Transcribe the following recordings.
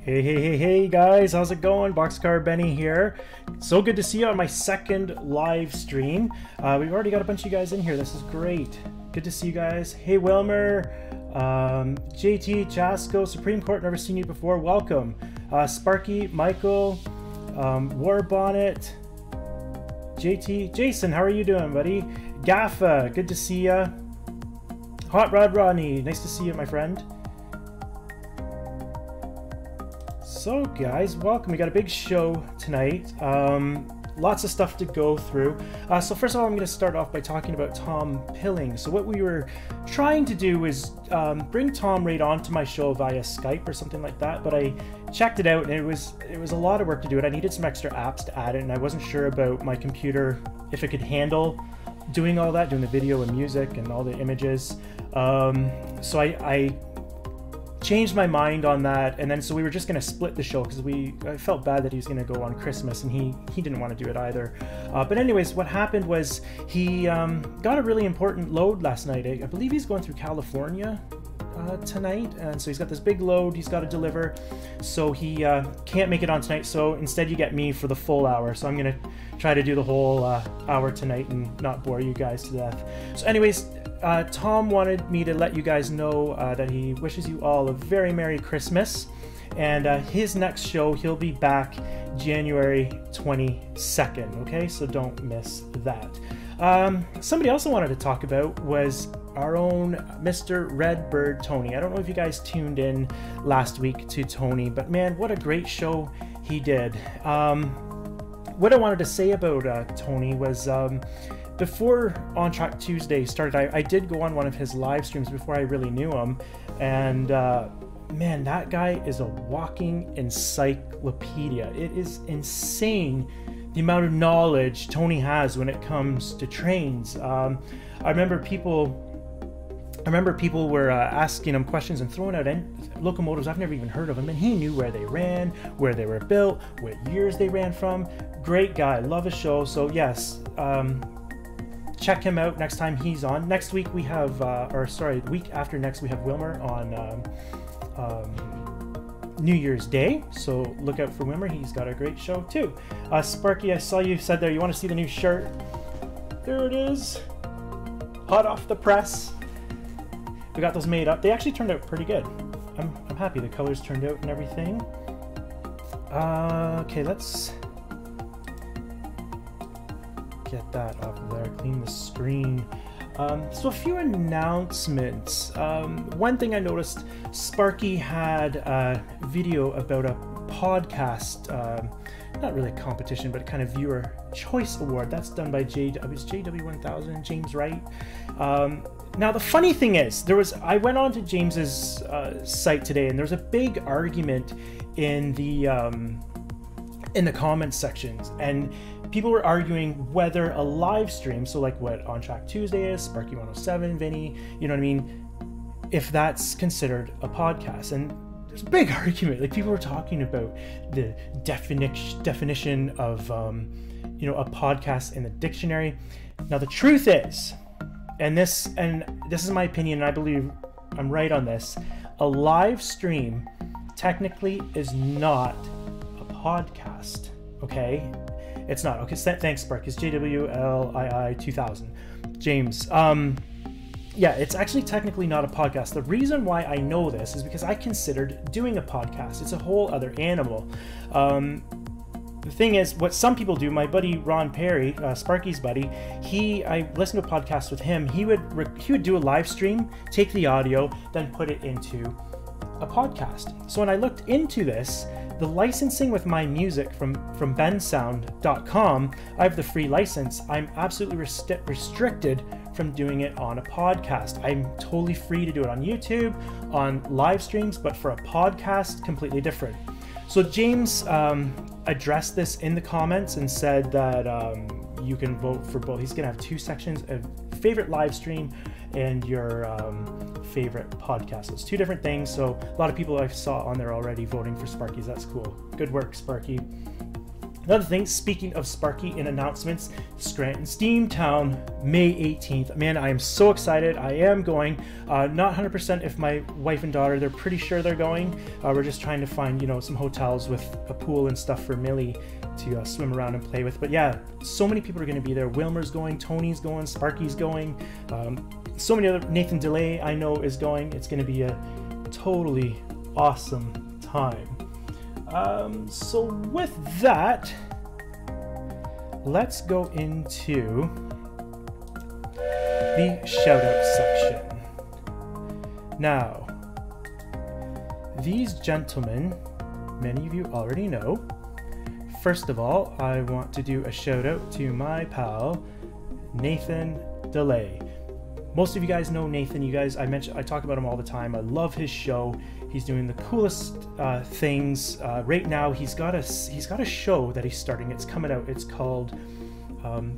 Hey guys, how's it going? Boxcar Benny here. So good to see you on my second live stream. We've already got a bunch of you guys in here. This is great. Good to see you guys. Hey Wilmer, JT, Jasco, Supreme Court, never seen you before. Welcome. Sparky, Michael, War Bonnet, JT, Jason, how are you doing, buddy? Gaffa, good to see ya. Hot Rod Rodney, nice to see you, my friend. So guys, welcome. We got a big show tonight. Lots of stuff to go through. So first of all, I'm going to start off by talking about Tom Pilling. So what we were trying to do is bring Tom right onto my show via Skype or something like that, but I checked it out and it was a lot of work to do it. I needed some extra apps to add it, and I wasn't sure about my computer if it could handle doing all that, doing the video and music and all the images. So I changed my mind on that, and then so we were just going to split the show because I felt bad that he was going to go on Christmas, and he didn't want to do it either. But anyways, what happened was he got a really important load last night. I believe he's going through California tonight, and so he's got this big load he's got to deliver, so he can't make it on tonight. So instead you get me for the full hour, so I'm gonna try to do the whole hour tonight and not bore you guys to death. So anyways, Tom wanted me to let you guys know that he wishes you all a very Merry Christmas, and his next show, he'll be back January 22nd, okay? So don't miss that. Somebody else I wanted to talk about was our own Mr. Redbird Tony. I don't know if you guys tuned in last week to Tony, but man, what a great show he did. What I wanted to say about Tony was before On Track Tuesday started, I did go on one of his live streams before I really knew him, and man, that guy is a walking encyclopedia. It is insane the amount of knowledge Tony has when it comes to trains. I remember people were asking him questions and throwing out locomotives I've never even heard of him, and he knew where they ran, where they were built, what years they ran from. Great guy, love his show. So yes, check him out next time he's on. Next week we have, the week after next we have Wilmer on New Year's Day, so look out for Wilmer. He's got a great show too. Sparky, I saw you said there you want to see the new shirt. There it is, hot off the press. We got those made up. They actually turned out pretty good. I'm happy the colors turned out and everything. Okay, let's get that off of there, clean the screen. So a few announcements. One thing I noticed, Sparky had a video about a podcast, not really a competition, but kind of viewer choice award. That's done by JW1000, James Wright. Now the funny thing is, I went on to James's site today, and there was a big argument in the comments sections, and people were arguing whether a live stream, so like what On Track Tuesday is, Sparky 107, Vinny, you know what I mean, if that's considered a podcast. And there's a big argument. Like, people were talking about the definition of you know, a podcast in the dictionary. Now the truth is, and this is my opinion, and I believe I'm right on this, a live stream technically is not a podcast, okay? It's not. Okay, thanks, Spark. It's JWLII 2000. James. Yeah, it's actually technically not a podcast. The reason why I know this is because I considered doing a podcast. It's a whole other animal. The thing is, what some people do, my buddy Ron Perry, Sparky's buddy, I listened to a podcast with him. He would do a live stream, take the audio, then put it into a podcast. So when I looked into this, the licensing with my music from bensound.com, I have the free license. I'm absolutely restricted from doing it on a podcast. I'm totally free to do it on YouTube, on live streams, but for a podcast, completely different. So James addressed this in the comments and said that you can vote for both. He's gonna have two sections of favorite live stream and your favorite podcast. So it's two different things. So a lot of people I saw on there already voting for Sparky's. That's cool. Good work, Sparky. Another thing, speaking of Sparky and announcements, Scranton Steamtown, May 18th. Man, I am so excited. I am going. Not 100% if my wife and daughter, they're pretty sure they're going. We're just trying to find, you know, some hotels with a pool and stuff for Millie to swim around and play with. But yeah, so many people are going to be there. Wilmer's going, Tony's going, Sparky's going. So many other, Nathan DeLay I know is going. It's going to be a totally awesome time. So with that, let's go into the shoutout section. Now, these gentlemen, many of you already know. First of all, I want to do a shout out to my pal, Nathan DeLay. Most of you guys know Nathan. You guys, I talk about him all the time. I love his show. He's doing the coolest things. Right now, he's got a show that he's starting. It's coming out. It's called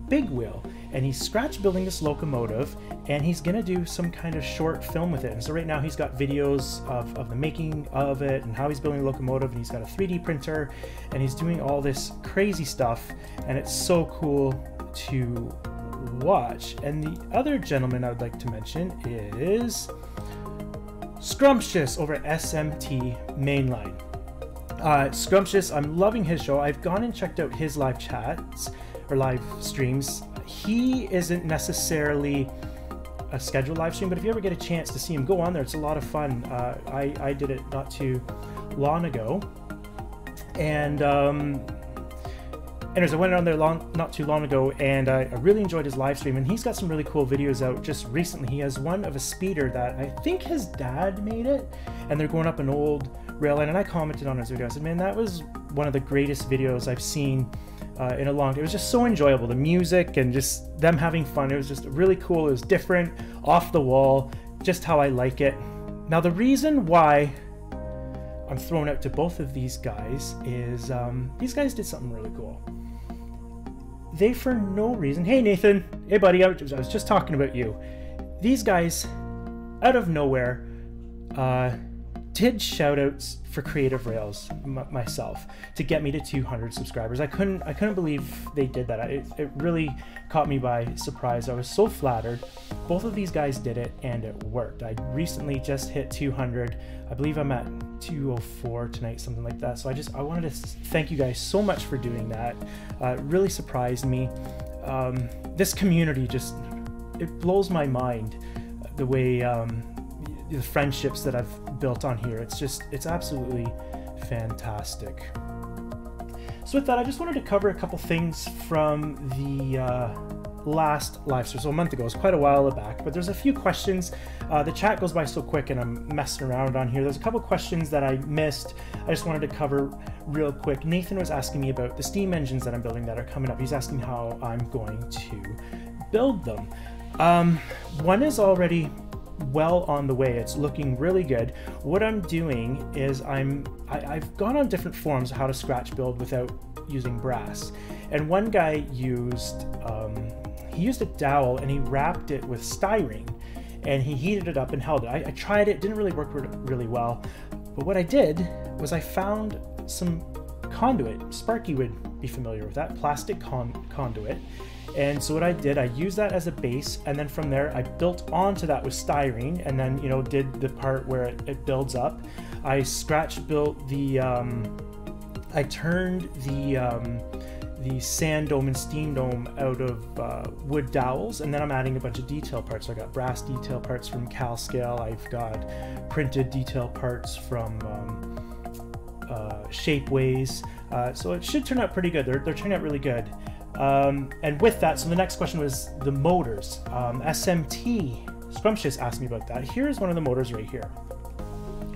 Big Wheel, and he's scratch building this locomotive, and he's gonna do some kind of short film with it. And so right now, he's got videos of the making of it and how he's building the locomotive, and he's got a 3D printer, and he's doing all this crazy stuff, and it's so cool to watch. And the other gentleman I would like to mention is Scrumptious over at SMT Mainline. Scrumptious, I'm loving his show. I've gone and checked out his live chats or live streams. He isn't necessarily a scheduled live stream, but if you ever get a chance to see him, go on there. It's a lot of fun. I did it not too long ago, and anyways, I went on there not too long ago, and I really enjoyed his live stream, and he's got some really cool videos out just recently. He has one of a speeder that I think his dad made it, and they're going up an old rail line, and I commented on his video. I said, man, that was one of the greatest videos I've seen in a long time. It was just so enjoyable, the music and just them having fun. It was just really cool. It was different, off the wall, just how I like it. Now, the reason why I'm throwing out to both of these guys is these guys did something really cool. They, for no reason, hey Nathan, hey buddy, I was just talking about you. These guys, out of nowhere, did shoutouts for Creative Rails myself to get me to 200 subscribers. I couldn't believe they did that. It really caught me by surprise. I was so flattered. Both of these guys did it, and it worked. I recently just hit 200. I believe I'm at 204 tonight, something like that. So I wanted to thank you guys so much for doing that. It really surprised me. This community just, it blows my mind, the way the friendships that I've built on here. It's absolutely fantastic. So with that, I just wanted to cover a couple things from the last live stream. So a month ago, it was quite a while back, but there's a few questions. The chat goes by so quick and I'm messing around on here. There's a couple questions that I missed. I just wanted to cover real quick. Nathan was asking me about the steam engines that I'm building that are coming up. He's asking how I'm going to build them. One is already well on the way. It's looking really good. What I'm doing is I've gone on different forums how to scratch build without using brass, and one guy used he used a dowel and he wrapped it with styrene and he heated it up and held it. I tried it, didn't really work really well, but what I did was I found some conduit. Sparky would be familiar with that, plastic conduit. And so what I did, I used that as a base, and then from there I built onto that with styrene, and then, you know, did the part where it builds up. I scratch built the, I turned the sand dome and steam dome out of wood dowels, and then I'm adding a bunch of detail parts. So I got brass detail parts from CalScale, I've got printed detail parts from Shapeways, so it should turn out pretty good. They're turning out really good. And with that, so the next question was the motors. SMT, Scrumptious asked me about that. Here's one of the motors right here.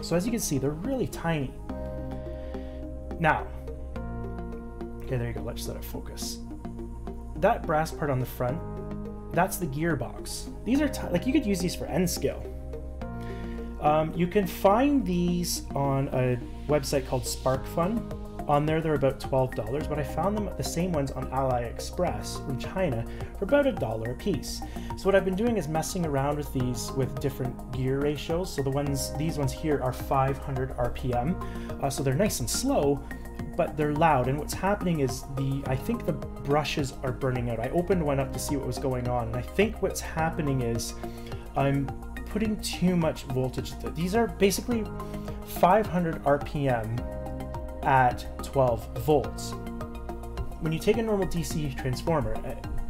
So as you can see, they're really tiny. Now, okay, there you go, let's let it focus. That brass part on the front, that's the gearbox. These are, like, you could use these for N scale. You can find these on a website called SparkFun. On there, they're about $12, but I found them, the same ones, on AliExpress from China for about $1 a piece. So what I've been doing is messing around with these with different gear ratios. So these ones here are 500 RPM, so they're nice and slow, but they're loud. And what's happening is I think the brushes are burning out. I opened one up to see what was going on, and I think what's happening is I'm putting too much voltage. These are basically 500 RPM at 12 volts. When you take a normal DC transformer,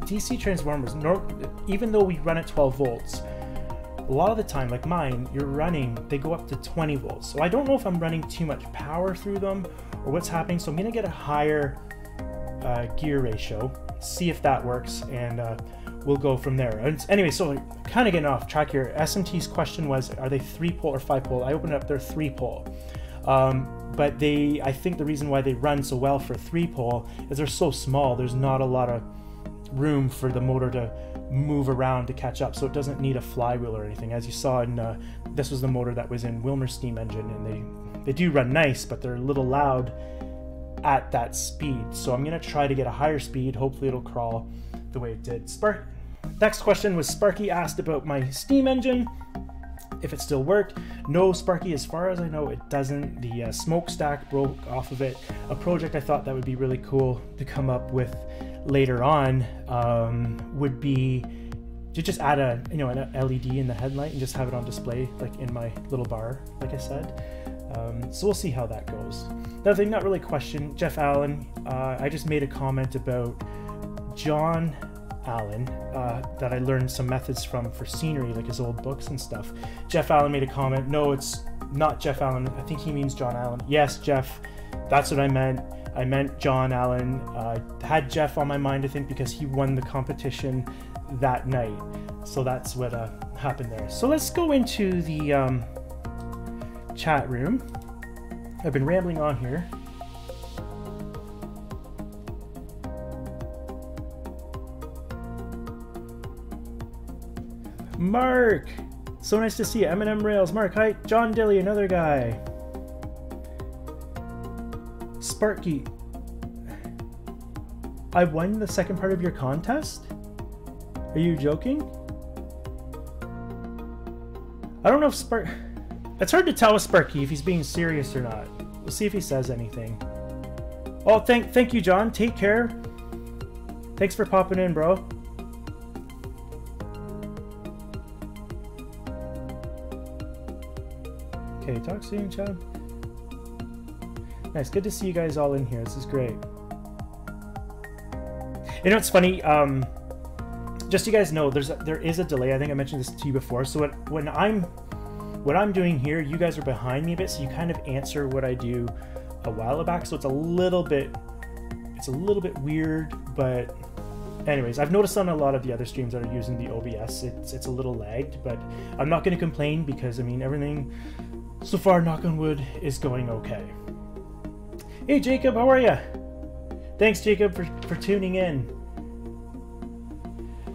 DC transformers, even though we run at 12 volts, a lot of the time, like mine, they go up to 20 volts. So I don't know if I'm running too much power through them or what's happening. So I'm gonna get a higher gear ratio, see if that works, and we'll go from there. And anyway, so kind of getting off track here. SMT's question was, are they 3-pole or 5-pole? I opened it up, they're 3-pole. But I think the reason why they run so well for 3-pole is they're so small, there's not a lot of room for the motor to move around to catch up, so it doesn't need a flywheel or anything. As you saw in this was the motor that was in Wilmer's steam engine, and they do run nice, but they're a little loud at that speed. So I'm gonna try to get a higher speed. Hopefully it'll crawl the way it did. Next question was Sparky asked about my steam engine, if it still worked. No, Sparky, as far as I know, it doesn't. The smokestack broke off of it. A project I thought that would be really cool to come up with later on would be to just add an LED in the headlight and just have it on display, like in my little bar, like I said. So we'll see how that goes. Another thing, not really a question, Jeff Allen, I just made a comment about John Allen that I learned some methods from for scenery, like his old books and stuff. Jeff Allen made a comment. No, it's not Jeff Allen. I think he means John Allen. Yes, Jeff, that's what I meant. I meant John Allen. Had Jeff on my mind, I think, because he won the competition that night. So that's what happened there. So let's go into the chat room. I've been rambling on here. Mark! So nice to see you. M&M Rails. Mark, hi. John Dilly, another guy. Sparky, I won the second part of your contest? Are you joking? I don't know if it's hard to tell with Sparky if he's being serious or not. We'll see if he says anything. Oh, thank you, John. Take care. Thanks for popping in, bro. Okay, talk soon, Chad. Nice, good to see you guys all in here. This is great. You know what's funny? Just so you guys know, there is a delay. I think I mentioned this to you before. So what I'm doing here, you guys are behind me a bit, so you kind of answer what I do a while back. So it's a little bit weird, but anyways, I've noticed on a lot of the other streams that are using the OBS, it's a little lagged, but I'm not going to complain because I mean everything so far, knock on wood, is going okay. Hey Jacob, how are you? Thanks Jacob for tuning in.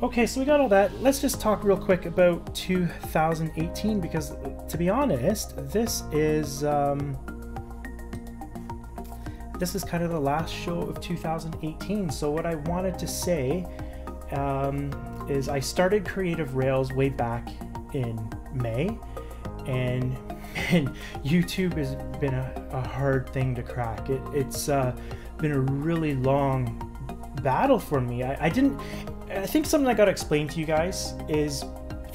Okay, so we got all that. Let's just talk real quick about 2018 because, to be honest, this is kind of the last show of 2018. So what I wanted to say is I started Creative Rails way back in May, and YouTube has been a hard thing to crack. It's been a really long battle for me. I think something I got to explain to you guys is,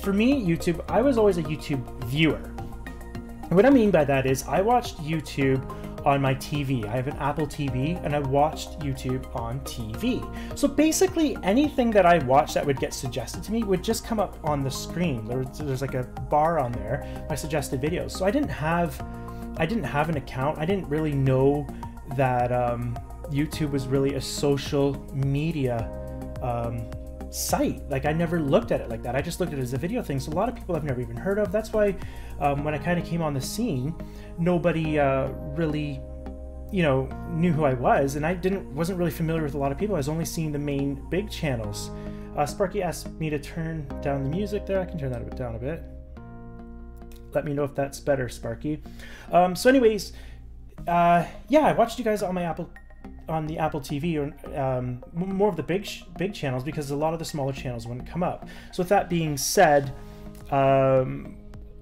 for me, YouTube, I was always a YouTube viewer. And what I mean by that is I watched YouTube on my TV. I have an Apple TV and I watched YouTube on TV. So basically anything that I watched that would get suggested to me would just come up on the screen. There's like a bar on there, my suggested videos. So I didn't have an account. I didn't really know that YouTube was really a social media site. Like, I never looked at it like that. I just looked at it as a video thing. So a lot of people I've never even heard of. That's why when I kind of came on the scene, nobody really, knew who I was, and I wasn't really familiar with a lot of people. I was only seeing the main big channels. Sparky asked me to turn down the music there. I can turn that down a bit. Let me know if that's better, Sparky. So anyways, yeah, I watched you guys on the Apple TV, or more of the big channels, because a lot of the smaller channels wouldn't come up. So with that being said,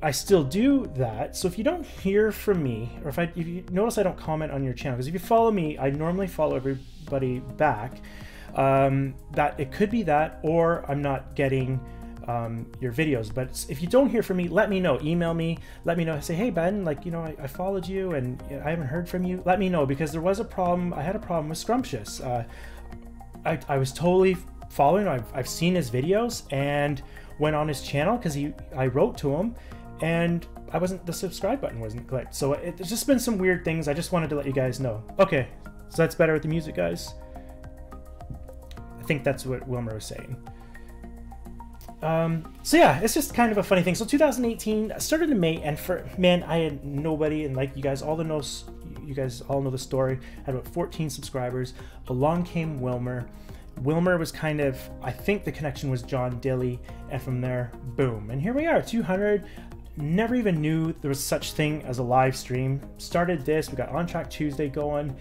I still do that. So if you don't hear from me, or if you notice I don't comment on your channel, because if you follow me, I normally follow everybody back. That it could be that, or I'm not getting your videos. But if you don't hear from me, let me know. Email me, let me know. Say, hey Ben, like, you know, I followed you and I haven't heard from you. Let me know, because there was a problem. I had a problem with Scrumptious. I was totally following. I've seen his videos and went on his channel because I wrote to him, and the subscribe button wasn't clicked. So there's just been some weird things. I just wanted to let you guys know. Okay, so that's better with the music, guys. I think that's what Wilmer was saying. So yeah, it's just kind of a funny thing. So 2018 started in May, and man, I had nobody, and like you guys all know the story. I had about 14 subscribers. Along came Wilmer. Wilmer was kind of, I think the connection was John Dilly, and from there, boom. And here we are, 200. Never even knew there was such thing as a live stream. Started this, we got On Track Tuesday going.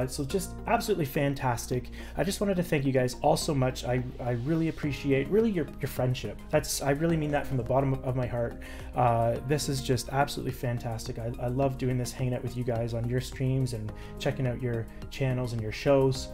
So just absolutely fantastic. I just wanted to thank you guys all so much. I really appreciate your friendship. I really mean that from the bottom of my heart. This is just absolutely fantastic. I love doing this, hanging out with you guys on your streams and checking out your channels and your shows.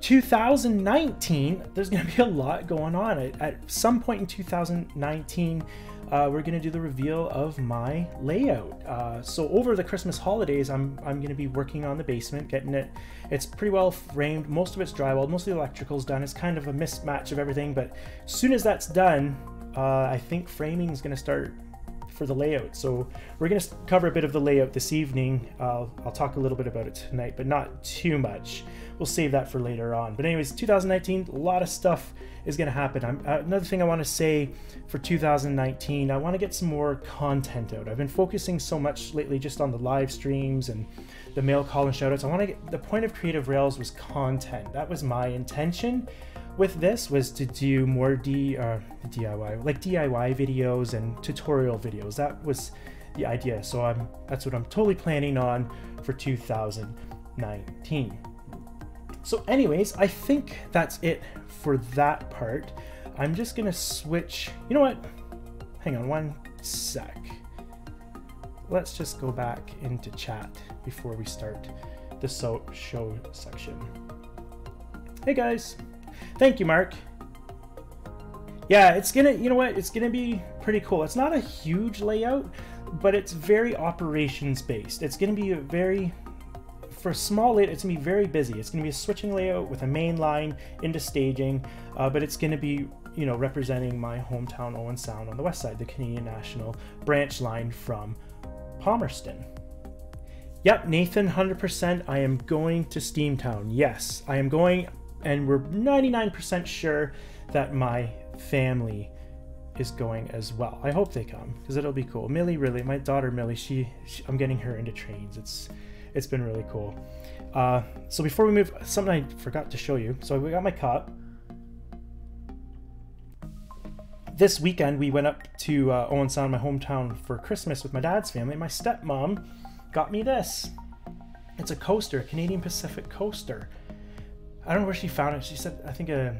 2019, there's going to be a lot going on. At some point in 2019, we're going to do the reveal of my layout. So over the Christmas holidays, I'm going to be working on the basement, getting it. It's pretty well framed. Most of it's drywalled. Most of the electrical's done. It's kind of a mismatch of everything. But as soon as that's done, I think framing is going to start for the layout. So we're going to cover a bit of the layout this evening. I'll talk a little bit about it tonight, but not too much. We'll save that for later on. But anyways, 2019, a lot of stuff is going to happen. Another thing I want to say for 2019, I want to get some more content out. I've been focusing so much lately just on the live streams and the mail call and shoutouts. I want to get, the point of Creative Rails was content. That was my intention with this, was to do more DIY, like DIY videos and tutorial videos. That was the idea. So that's what I'm totally planning on for 2019. So anyways, I think that's it for that part. I'm just gonna switch, you know what? Hang on one sec. Let's just go back into chat before we start the show section. Hey guys, thank you, Mark. Yeah, it's gonna, you know what? It's gonna be pretty cool. It's not a huge layout, but it's very operations based. It's gonna be a very, for a small layout, it's gonna be very busy. It's gonna be a switching layout with a main line into staging, but it's gonna be, you know, representing my hometown Owen Sound on the west side, the Canadian National branch line from Palmerston. Yep, Nathan, 100%. I am going to Steamtown. Yes, I am going, and we're 99% sure that my family is going as well. I hope they come, because it'll be cool. Millie, really, my daughter Millie, I'm getting her into trains. It's been really cool. So before we move, something I forgot to show you. So we got my cup. This weekend we went up to Owen Sound, my hometown, for Christmas with my dad's family. My stepmom got me this. It's a coaster, a Canadian Pacific coaster. I don't know where she found it. She said, I think a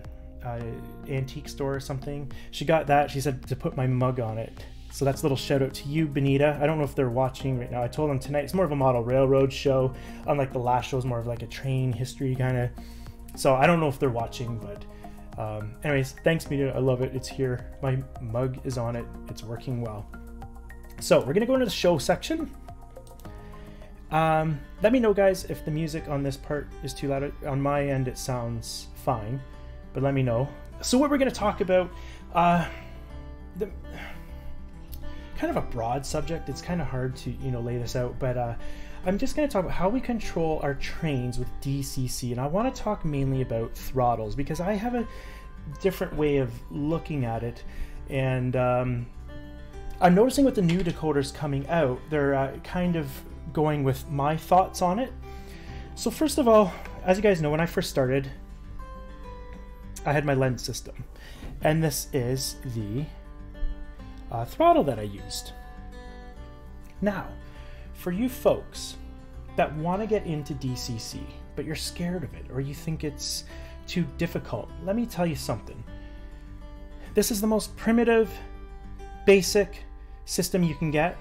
antique store or something. She got that. She said to put my mug on it. So that's a little shout out to you, Benita. I don't know if they're watching right now. I told them tonight it's more of a model railroad show. Unlike the last show, is more of like a train history kind of. So I don't know if they're watching, but anyways, thanks, Benita. I love it. It's here. My mug is on it. It's working well. So we're gonna go into the show section. Let me know, guys, if the music on this part is too loud. On my end, it sounds fine, but let me know. So what we're gonna talk about, kind of a broad subject. It's kind of hard to, you know, lay this out, but I'm just going to talk about how we control our trains with DCC, and I want to talk mainly about throttles because I have a different way of looking at it, and I'm noticing with the new decoders coming out, they're kind of going with my thoughts on it. So first of all, as you guys know, when I first started, I had my lens system, and this is the throttle that I used. Now, for you folks that want to get into DCC, but you're scared of it, or you think it's too difficult, let me tell you something. This is the most primitive, basic system you can get.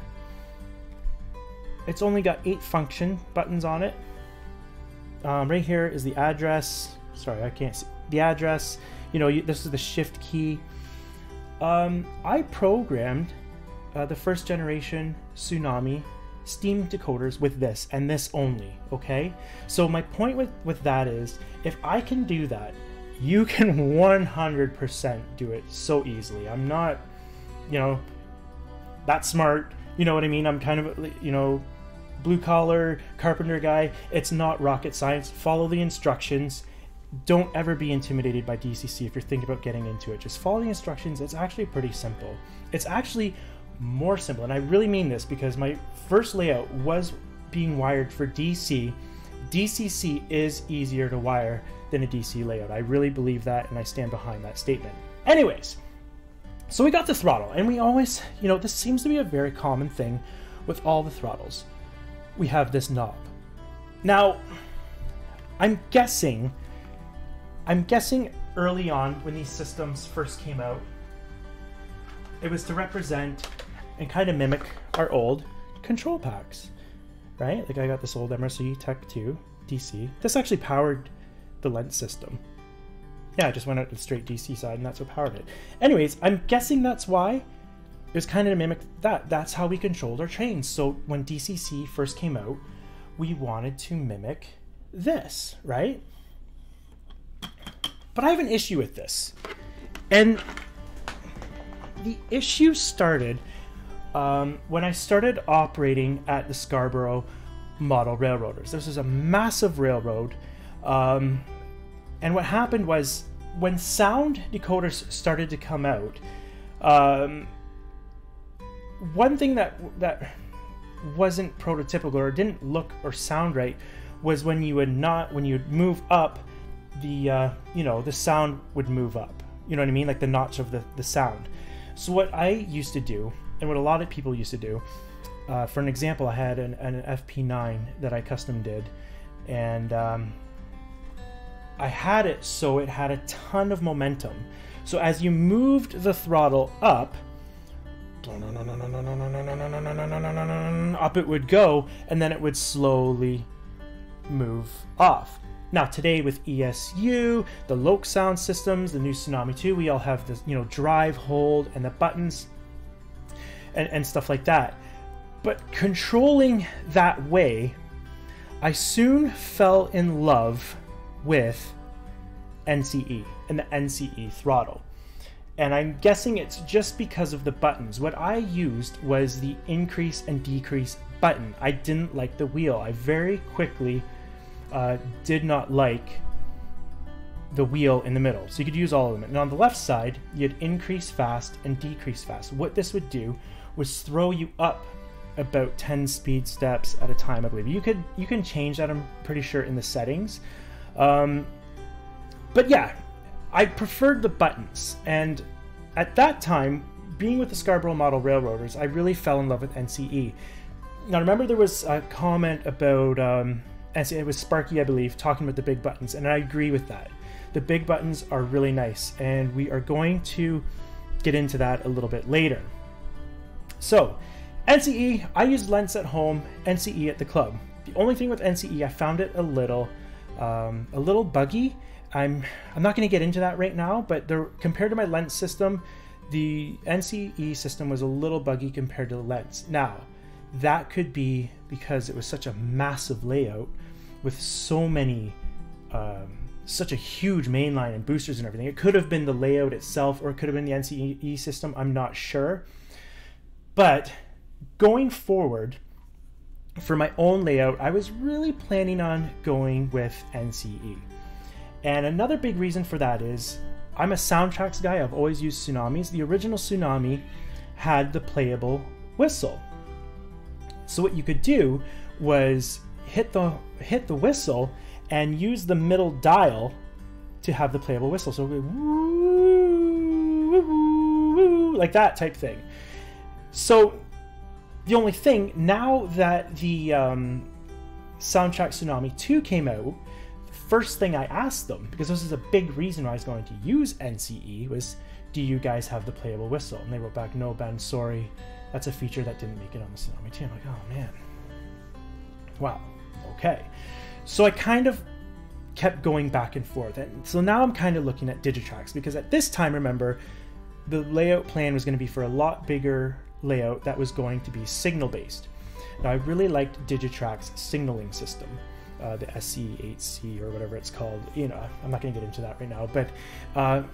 It's only got 8 function buttons on it. Right here is the address. Sorry, I can't see the address. You know, this is the shift key. I programmed the first generation Tsunami Steam decoders with this and this only, okay? So my point with that is, if I can do that, you can 100% do it so easily. I'm not, you know, that smart, you know what I mean? I'm kind of, you know, blue collar carpenter guy. It's not rocket science. Follow the instructions. Don't ever be intimidated by DCC if you're thinking about getting into it. Just follow the instructions. It's actually pretty simple. It's actually more simple, and I really mean this because my first layout was being wired for DC. DCC is easier to wire than a DC layout. I really believe that, and I stand behind that statement. Anyways, so we got the throttle, and we always, you know, this seems to be a very common thing with all the throttles. We have this knob. Now, I'm guessing early on when these systems first came out, it was to represent and kind of mimic our old control packs, right? Like I got this old MRC Tech 2 DC. This actually powered the lens system. Yeah, I just went out to the straight DC side and that's what powered it. Anyways, I'm guessing that's why it was kind of to mimic that. That's how we controlled our trains. So when DCC first came out, we wanted to mimic this, right? But I have an issue with this. And the issue started when I started operating at the Scarborough Model Railroaders. This is a massive railroad. And what happened was when sound decoders started to come out, one thing that wasn't prototypical or didn't look or sound right was when you would move up, the you know, the sound would move up. You know what I mean? Like the notch of the sound. So what I used to do, and what a lot of people used to do, for an example, I had an FP9 that I custom did, and I had it so it had a ton of momentum. So as you moved the throttle up, up it would go, and then it would slowly move off. Now today with ESU, the Loke sound systems, the new Tsunami 2, we all have this, you know, drive, hold, and the buttons and stuff like that. But controlling that way, I soon fell in love with NCE and the NCE throttle. And I'm guessing it's just because of the buttons. What I used was the increase and decrease button. I didn't like the wheel. I very quickly did not like the wheel in the middle. So you could use all of them. And on the left side, you had increase fast and decrease fast. What this would do was throw you up about 10 speed steps at a time, I believe. You can change that, I'm pretty sure, in the settings. But yeah, I preferred the buttons. And at that time, being with the Scarborough Model Railroaders, I really fell in love with NCE. Now remember there was a comment about, it was Sparky, I believe, talking about the big buttons, and I agree with that. The big buttons are really nice, and we are going to get into that a little bit later. So, NCE, I used lens at home, NCE at the club. The only thing with NCE, I found it a little buggy. I'm not going to get into that right now, but compared to my lens system, the NCE system was a little buggy compared to the lens. Now, that could be because it was such a massive layout with so many, such a huge mainline and boosters and everything. It could have been the layout itself, or it could have been the NCE system. I'm not sure. But going forward, for my own layout, I was really planning on going with NCE. And another big reason for that is I'm a soundtracks guy. I've always used Tsunamis. The original Tsunami had the playable whistle. So what you could do was hit the whistle and use the middle dial to have the playable whistle. So it would woo, woo, woo, woo, like that type thing. So the only thing, now that the Soundtrack Tsunami 2 came out, the first thing I asked them, because this is a big reason why I was going to use NCE, was, do you guys have the playable whistle? And they wrote back, no, Ben, sorry, That's a feature that didn't make it on the Tsunami 2. I'm like, oh man. Wow. Okay. So I kind of kept going back and forth. And so now I'm kind of looking at Digitrax, because at this time, remember, the layout plan was going to be for a lot bigger layout that was going to be signal based. Now I really liked Digitrax's signaling system, the SC8C or whatever it's called. You know, I'm not going to get into that right now, but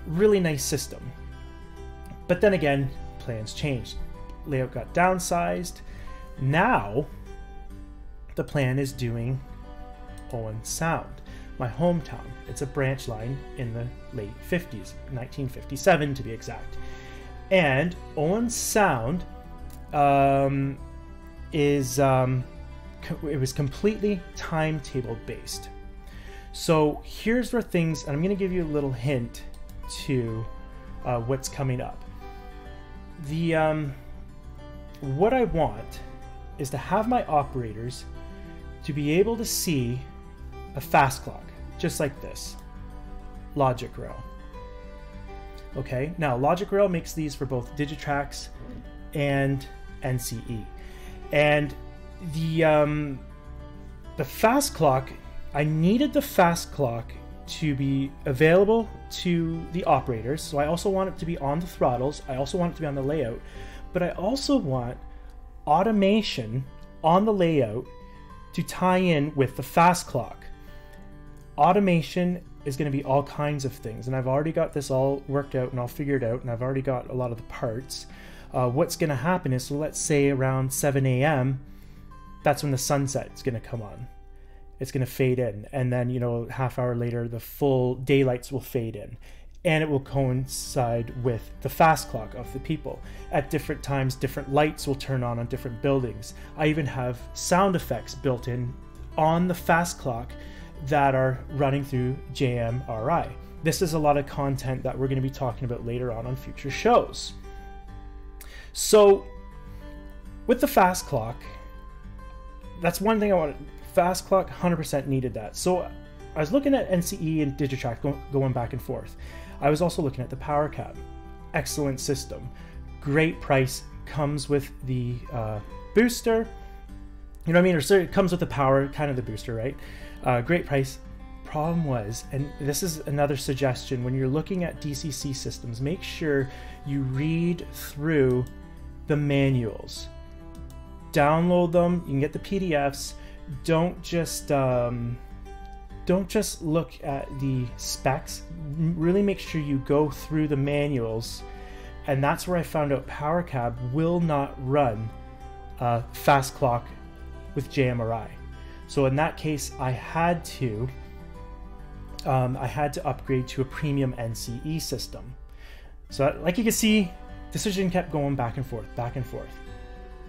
really nice system. But then again, plans changed. Layout got downsized. Now the plan is doing Owen Sound, my hometown. It's a branch line in the late 50s, 1957 to be exact. And Owen Sound it was completely timetable based. So here's where things, and I'm going to give you a little hint to what's coming up. What I want is to have my operators to be able to see a fast clock, just like this, Logic Rail. Okay, now Logic Rail makes these for both Digitrax and NCE. And the fast clock, I needed the fast clock to be available to the operators. So I also want it to be on the throttles. I also want it to be on the layout, but I also want automation on the layout to tie in with the fast clock. Automation is going to be all kinds of things, and I've already got this all worked out and all figured out, and I've already got a lot of the parts. What's going to happen is, so let's say around 7 a.m., that's when the sunset is going to come on. It's going to fade in, and then, you know, half hour later, the full daylights will fade in, and it will coincide with the fast clock of the people. At different times, different lights will turn on different buildings. I even have sound effects built in on the fast clock that are running through JMRI. This is a lot of content that we're going to be talking about later on future shows. So with the fast clock, that's one thing I wanted. Fast clock, 100% needed that. So I was looking at NCE and Digitrax going back and forth. I was also looking at the power cab. Excellent system, great price, comes with the booster. You know what I mean? Or so it comes with the power, kind of the booster, right? Great price. Problem was, and this is another suggestion, when you're looking at DCC systems, make sure you read through the manuals. Download them. You can get the PDFs. Don't just look at the specs. Really make sure you go through the manuals, and that's where I found out PowerCab will not run fast clock with JMRI. So in that case, I had to upgrade to a premium NCE system. So like you can see, decision kept going back and forth, back and forth.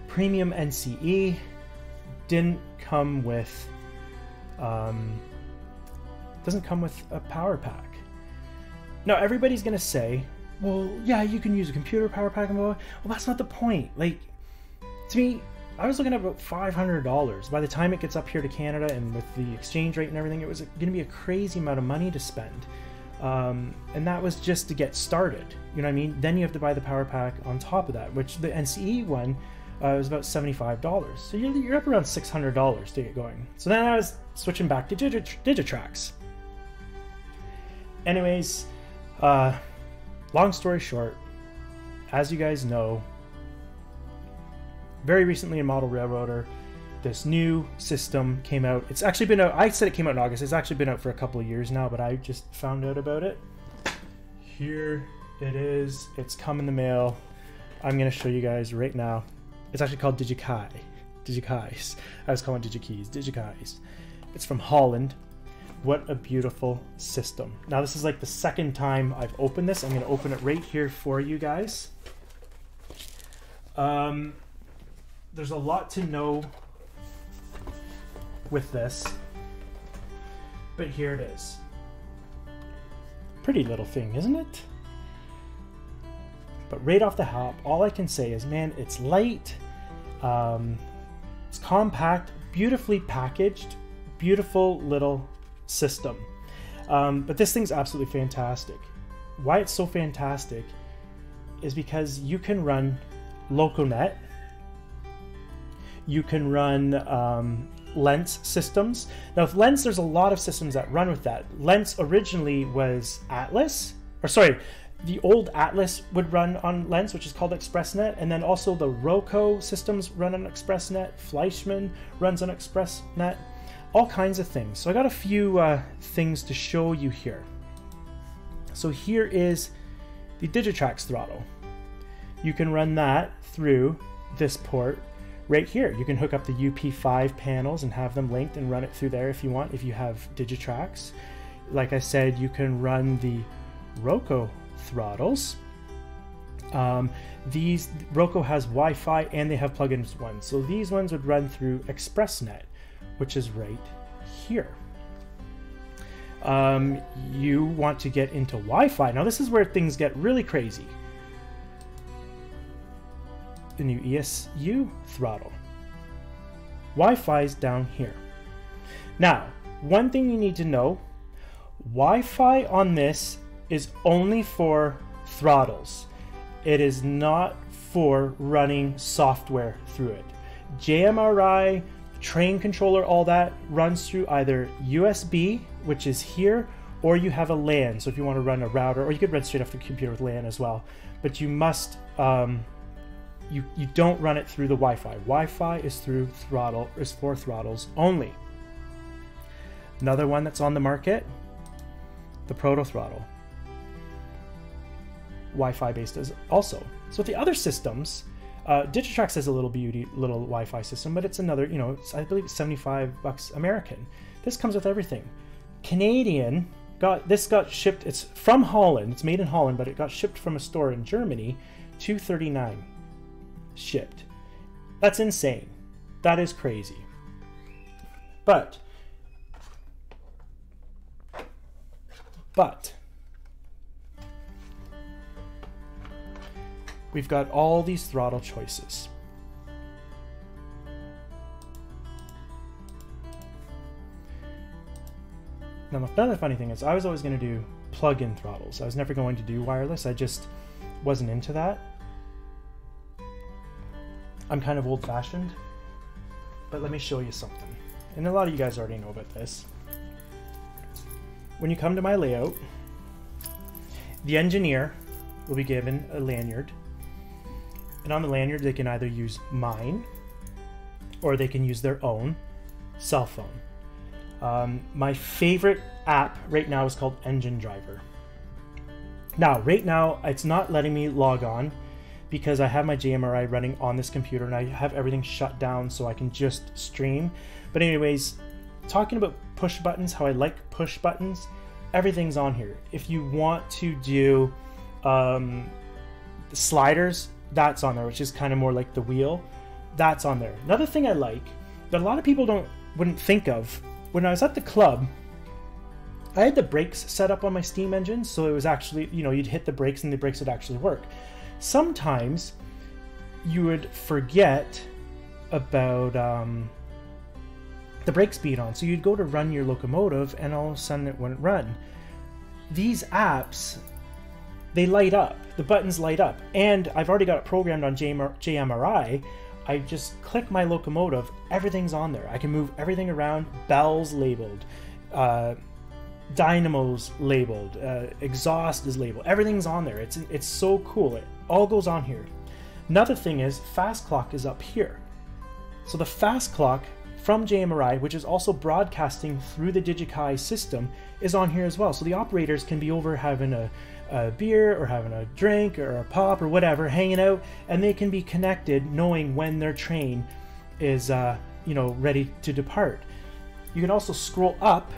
Premium NCE didn't come with, doesn't come with a power pack. Now everybody's gonna say, well, yeah, you can use a computer power pack and blah, blah. Well, that's not the point. Like, to me, I was looking at about $500. By the time it gets up here to Canada, and with the exchange rate and everything, it was going to be a crazy amount of money to spend. And that was just to get started. You know what I mean? Then you have to buy the power pack on top of that, which the NCE one was about $75. So you're up around $600 to get going. So then I was switching back to Digitrax. Anyways, long story short, as you guys know, very recently in Model Railroader, this new system came out. It's actually been out, I said it came out in August. It's actually been out for a couple of years now, but I just found out about it. Here it is. It's come in the mail. I'm going to show you guys right now. It's actually called Digikais. I was calling it Digikeys. Digikais. It's from Holland. What a beautiful system. Now this is like the second time I've opened this. I'm going to open it right here for you guys. There's a lot to know with this, but here it is. Pretty little thing, isn't it? But right off the hop, all I can say is, man, it's light, it's compact, beautifully packaged, beautiful little system. But this thing's absolutely fantastic. Why it's so fantastic is because you can run LocoNet, you can run lens systems. Now with lens, there's a lot of systems that run with that. Lens originally was Atlas, or sorry, the old Atlas would run on Lens, which is called ExpressNet, and then also the Roku systems run on ExpressNet, Fleischmann runs on ExpressNet, all kinds of things. So I got a few things to show you here. So here is the Digitrax throttle. You can run that through this port right here. You can hook up the UP5 panels and have them linked and run it through there if you want, if you have Digitrax. Like I said, you can run the Roku throttles. These Roku has Wi-Fi and they have plugins ones. So these ones would run through ExpressNet, which is right here. You want to get into Wi-Fi. Now this is where things get really crazy. The new ESU throttle. Wi-Fi is down here. Now, one thing you need to know, Wi-Fi on this is only for throttles. It is not for running software through it. JMRI, train controller, all that runs through either USB, which is here, or you have a LAN. So if you want to run a router, or you could run straight off the computer with LAN as well. But you must, you don't run it through the Wi-Fi. Wi-Fi is through is for throttles only. Another one that's on the market, the Proto Throttle. Wi-Fi based as also. So with the other systems, Digitrax has a little Wi-Fi system, but it's another, you know, I believe it's 75 bucks American. This comes with everything. Canadian got shipped. It's from Holland. It's made in Holland, but it got shipped from a store in Germany. $239 shipped. That's insane. That is crazy. But we've got all these throttle choices. Now, another funny thing is I was always going to do plug-in throttles. I was never going to do wireless. I just wasn't into that. I'm kind of old-fashioned, but let me show you something. And a lot of you guys already know about this. When you come to my layout, the engineer will be given a lanyard. And on the lanyard, they can either use mine or they can use their own cell phone. My favorite app right now is called Engine Driver. Now, right now, it's not letting me log on because I have my JMRI running on this computer and I have everything shut down so I can just stream. But anyways, talking about push buttons, how I like push buttons, everything's on here. If you want to do the sliders, that's on there, which is kind of more like the wheel. That's on there. Another thing I like that a lot of people wouldn't think of, when I was at the club, I had the brakes set up on my steam engine, so it was actually, you know, you'd hit the brakes and the brakes would actually work. Sometimes you would forget about the brake speed on, so you'd go to run your locomotive and all of a sudden it wouldn't run. These apps, they light up, the buttons light up, and I've already got it programmed on JMRI. I just click my locomotive, everything's on there. I can move everything around, bells labeled, dynamos labeled, exhaust is labeled, everything's on there. It's so cool. It all goes on here. Another thing is fast clock is up here. So the fast clock from JMRI, which is also broadcasting through the Digikai system, is on here as well. So the operators can be over having a beer or having a drink or a pop or whatever, hanging out, and they can be connected knowing when their train is you know, ready to depart. You can also scroll up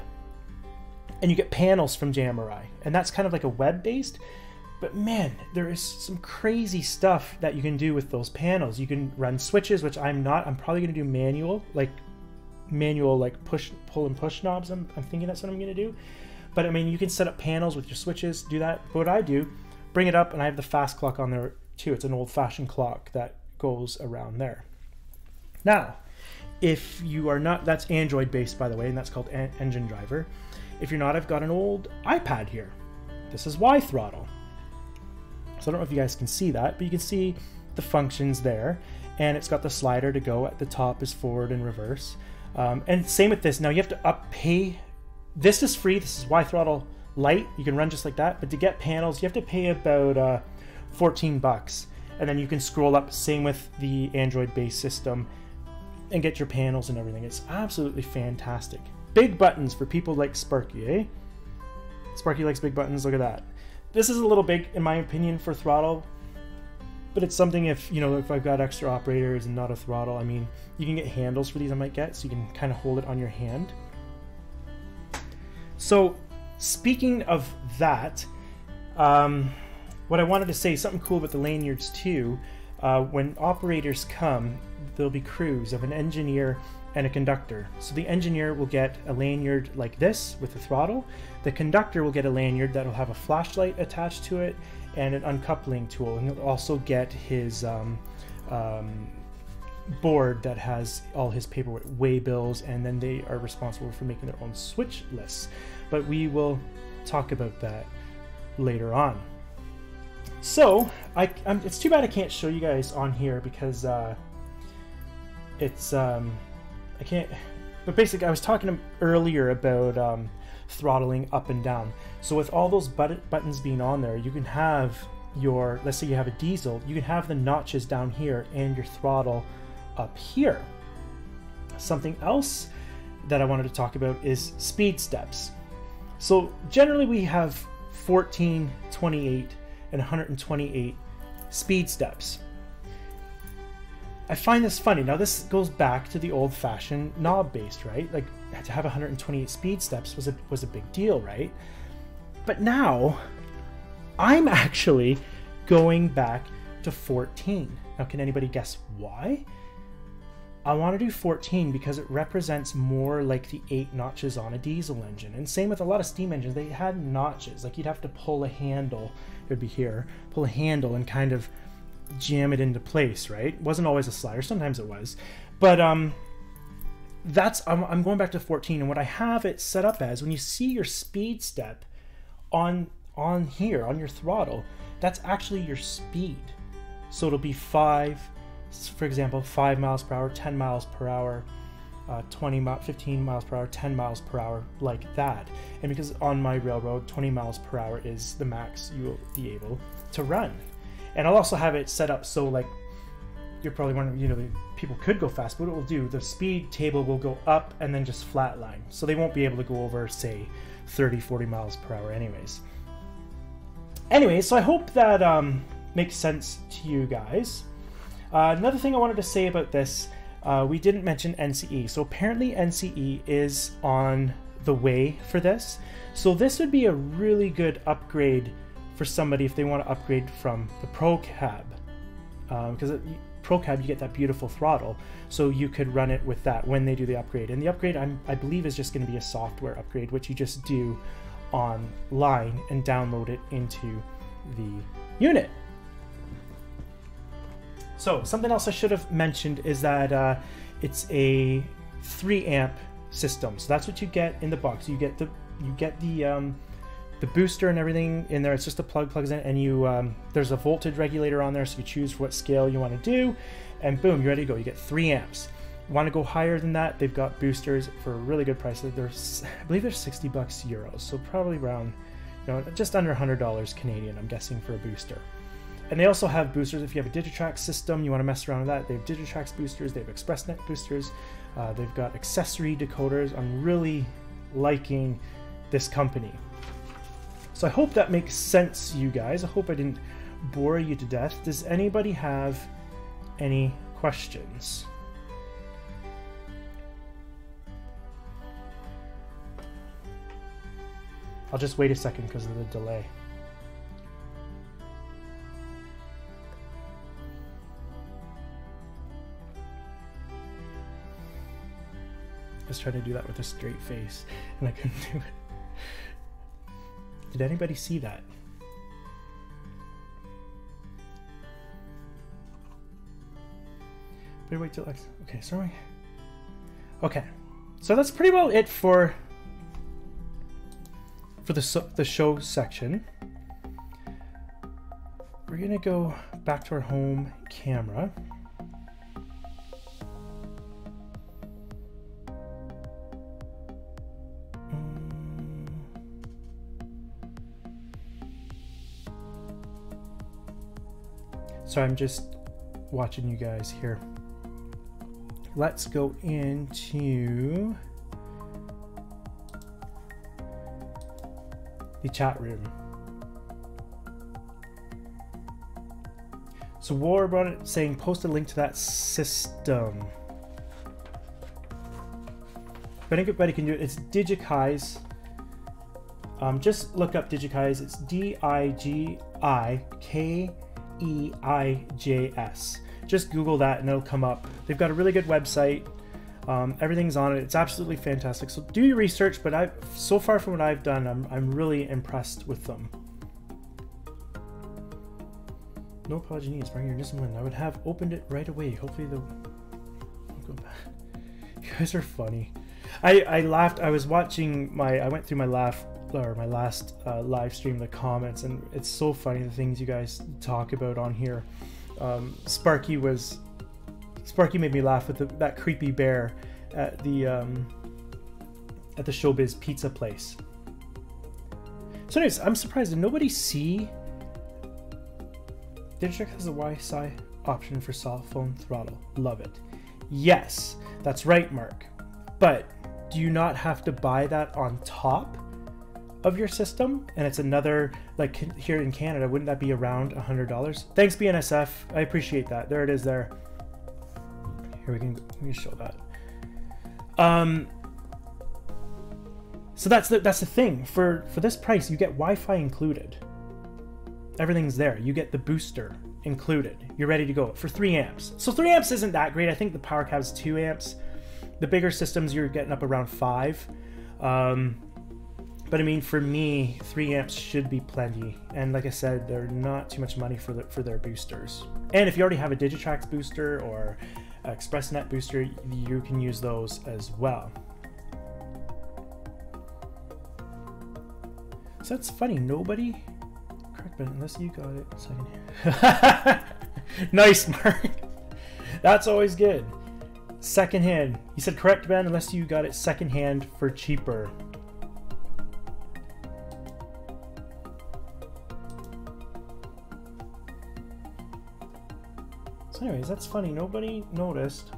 and you get panels from JMRI, and that's kind of like a web-based, but man, there is some crazy stuff that you can do with those panels. You can run switches, which I'm probably going to do manual push, pull and push knobs. I'm thinking that's what I'm going to do. But I mean, you can set up panels with your switches, do that. But what I do, bring it up, and I have the fast clock on there too. It's an old-fashioned clock that goes around there. Now, if you are not, that's Android-based, by the way, and that's called Engine Driver. If you're not, I've got an old iPad here. This is Y throttle. So I don't know if you guys can see that, but you can see the functions there. and it's got the slider to go at the top is forward and reverse. And same with this. Now you have to pay. This is free. This is Y Throttle Lite. You can run just like that, but to get panels, you have to pay about 14 bucks. And then you can scroll up, same with the Android-based system, and get your panels and everything. It's absolutely fantastic. Big buttons for people like Sparky, eh? Sparky likes big buttons, look at that. This is a little big, in my opinion, for throttle, but it's something if, you know, if I've got extra operators and not a throttle, I mean, you can get handles for these I might get, so you can kind of hold it on your hand. So, speaking of that, what I wanted to say, something cool about the lanyards too, when operators come, there'll be crews of an engineer and a conductor. So the engineer will get a lanyard like this with the throttle. The conductor will get a lanyard that'll have a flashlight attached to it and an uncoupling tool. And he'll also get his board that has all his paperwork, weigh bills, and then they are responsible for making their own switch lists. But we will talk about that later on. So it's too bad I can't show you guys on here because I can't. But basically, I was talking earlier about throttling up and down. So with all those buttons being on there, you can have your, let's say you have a diesel, you can have the notches down here and your throttle up here. Something else that I wanted to talk about is speed steps. So generally we have 14, 28, and 128 speed steps. I find this funny. Now this goes back to the old-fashioned knob-based, right? Like to have 128 speed steps was a big deal, right? But now I'm actually going back to 14. Now can anybody guess why? I want to do 14 because it represents more like the 8 notches on a diesel engine. And same with a lot of steam engines, they had notches. Like you'd have to pull a handle, it would be here, pull a handle and kind of jam it into place, right? It wasn't always a slider, sometimes it was. But I'm going back to 14, and what I have it set up as, when you see your speed step on here, on your throttle, that's actually your speed. So it'll be 5, for example, 5 miles per hour, 10 miles per hour, 15 miles per hour, 10 miles per hour, like that. And because on my railroad, 20 miles per hour is the max you will be able to run. And I'll also have it set up so, like, you're probably wondering, you know, people could go fast, but what it will do, the speed table will go up and then just flatline. So they won't be able to go over, say, 30, 40 miles per hour anyways. Anyway, so I hope that makes sense to you guys. Another thing I wanted to say about this, we didn't mention NCE. So apparently NCE is on the way for this. So this would be a really good upgrade for somebody if they want to upgrade from the Pro Cab. Because Pro Cab, you get that beautiful throttle. So you could run it with that when they do the upgrade. And the upgrade, I believe, is just going to be a software upgrade, which you just do online and download it into the unit. So something else I should have mentioned is that it's a 3 amp system. So that's what you get in the box. You get the booster and everything in there. It's just a plugs in, and you there's a voltage regulator on there, so you choose what scale you want to do, and boom, you're ready to go. You get 3 amps. You want to go higher than that, they've got boosters for a really good price. I believe they're 60 bucks euros, so probably around, you know, just under $100 Canadian, I'm guessing, for a booster. And they also have boosters if you have a Digitrax system, you want to mess around with that. They have Digitrax boosters, they have ExpressNet boosters, they've got accessory decoders. I'm really liking this company. So I hope that makes sense, you guys. I hope I didn't bore you to death. Does anybody have any questions? I'll just wait a second because of the delay. I was trying to do that with a straight face and I couldn't do it. Did anybody see that? Better wait till X. Okay, sorry. Okay, so that's pretty well it for the show section. We're gonna go back to our home camera. So I'm just watching you guys here. Let's go into the chat room. So War brought it saying post a link to that system. But anybody can do it. It's Digikai's. Just look up Digikai's. It's DIGIKEIJS. Just Google that and it'll come up. They've got a really good website. Everything's on it. It's absolutely fantastic. So do your research. But so far from what I've done, I'm really impressed with them. No apology needs. Bring your discipline. I would have opened it right away. Hopefully they'll go back. You guys are funny. I laughed. I was watching I went through my last live stream, the comments, and it's so funny the things you guys talk about on here. Sparky made me laugh with that creepy bear at the Showbiz pizza place. So anyways, I'm surprised. Did nobody see Digitrack has a Wi-Fi option for cell phone throttle? Love it. Yes, that's right, Mark. But do you not have to buy that on top of your system? And it's another, like here in Canada, wouldn't that be around $100? Thanks, BNSF. I appreciate that. There it is there. Here we can show that. So that's the thing. For this price, you get Wi-Fi included. Everything's there. You get the booster included. You're ready to go for 3 amps. So 3 amps isn't that great. I think the power cap is 2 amps. The bigger systems, you're getting up around 5. But I mean, for me, 3 amps should be plenty. And like I said, they're not too much money for their boosters. And if you already have a Digitrax booster or ExpressNet booster, you can use those as well. So that's funny. Nobody. Correct, but unless you got it secondhand. Nice, Mark. That's always good. Secondhand. He said correct, Ben, unless you got it secondhand for cheaper. So anyways, that's funny. Nobody noticed.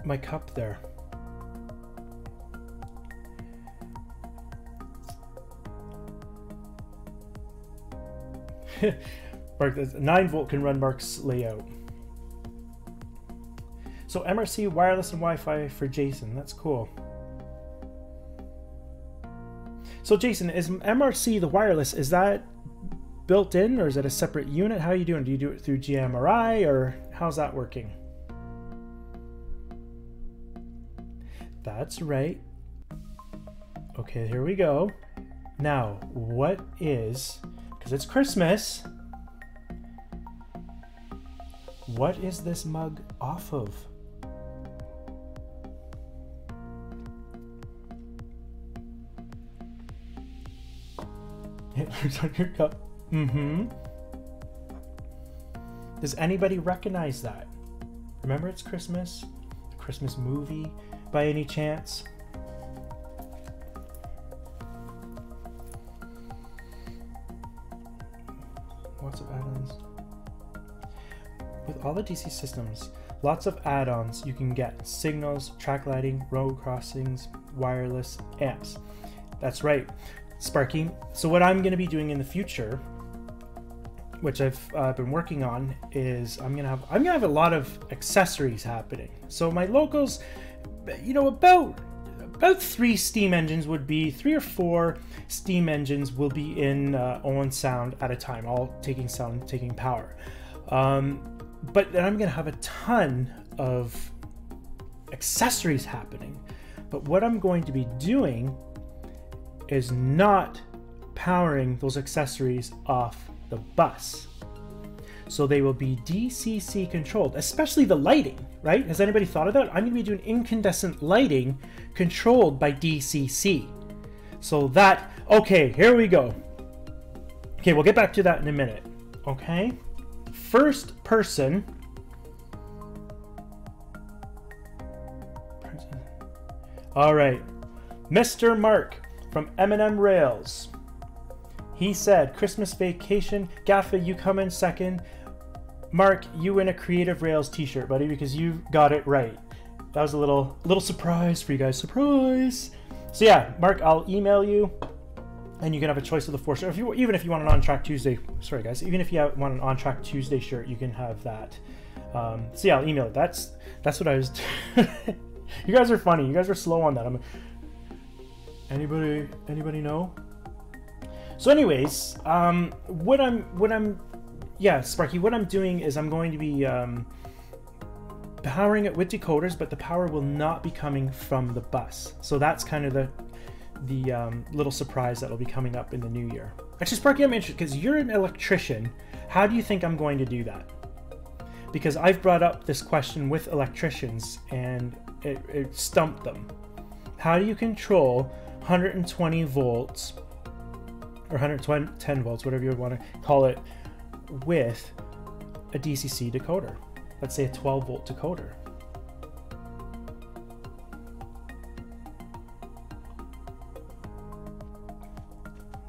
My cup there. Mark, 9-volt can run Mark's layout. So MRC wireless and Wi-Fi for Jason. That's cool. So Jason, is MRC the wireless, is that built in or is it a separate unit? How are you doing? Do you do it through GMRI or how's that working? That's right. Okay, here we go. Now, what is, because it's Christmas, what is this mug off of? Hitler's on your cup. Mm-hmm. Does anybody recognize that? Remember it's Christmas? The Christmas movie, by any chance? Lots of add-ons. With all the DC systems, lots of add-ons you can get. Signals, track lighting, road crossings, wireless, amps. That's right, Sparky. So what I'm going to be doing in the future, which I've been working on, is I'm gonna have a lot of accessories happening. So my locals, you know, about 3 steam engines would be 3 or 4 steam engines will be in Owen Sound at a time, all taking sound, taking power. But then I'm gonna have a ton of accessories happening. But what I'm going to be doing is not powering those accessories off the bus. So they will be DCC controlled, especially the lighting, right? Has anybody thought of that? I'm gonna be doing incandescent lighting controlled by DCC. So that, okay, here we go. Okay, we'll get back to that in a minute, okay? First person. All right. Mr. Mark from M&M Rails. He said, Christmas vacation. Gaffa, you come in second. Mark, you win a Creative Rails t-shirt, buddy, because you got it right. That was a little surprise for you guys. Surprise! So yeah, Mark, I'll email you, and you can have a choice of the 4 shirts. Even if you want an On Track Tuesday, sorry guys, even if you want an On Track Tuesday shirt, you can have that. So yeah, I'll email it. That's what I was. You guys are funny. You guys are slow on that. Anybody know? So anyways, yeah, Sparky, what I'm doing is I'm going to be powering it with decoders, but the power will not be coming from the bus. So that's kind of the little surprise that will be coming up in the new year. Actually, Sparky, I'm interested because you're an electrician. How do you think I'm going to do that? Because I've brought up this question with electricians and it stumped them. How do you control 120 volts or 110 volts, whatever you want to call it, with a DCC decoder? Let's say a 12 volt decoder.